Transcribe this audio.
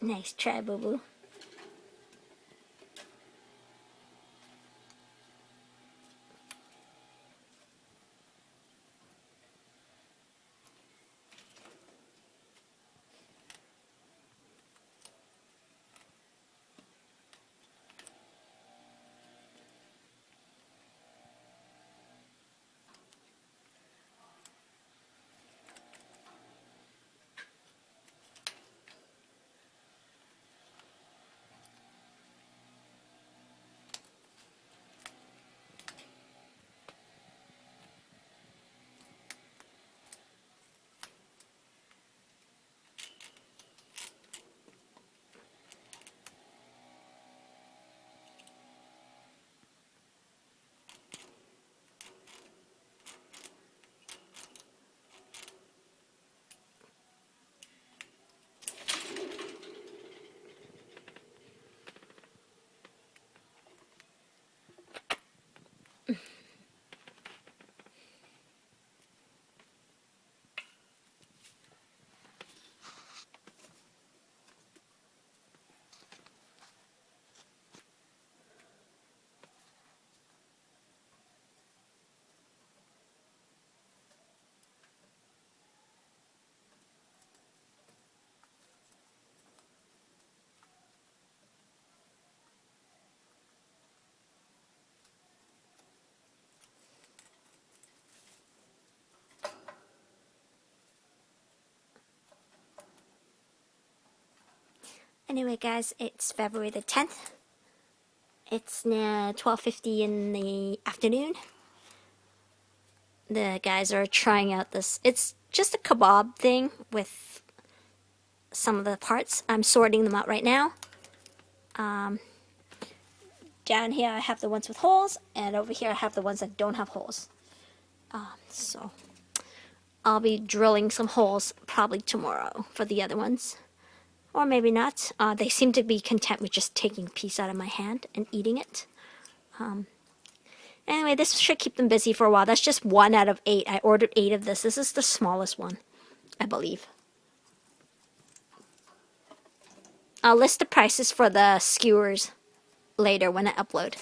Nice try, boo boo. Anyway, guys, it's February the 10th. It's now 12:50 in the afternoon. The guys are trying out this. It's just a kebab thing with some of the parts. I'm sorting them out right now. Down here I have the ones with holes, and over here I have the ones that don't have holes. So I'll be drilling some holes probably tomorrow for the other ones. Or maybe not. They seem to be content with just taking a piece out of my hand and eating it. Anyway, this should keep them busy for a while. That's just 1 out of 8. I ordered 8 of this. This is the smallest one, I believe. I'll list the prices for the skewers later when I upload.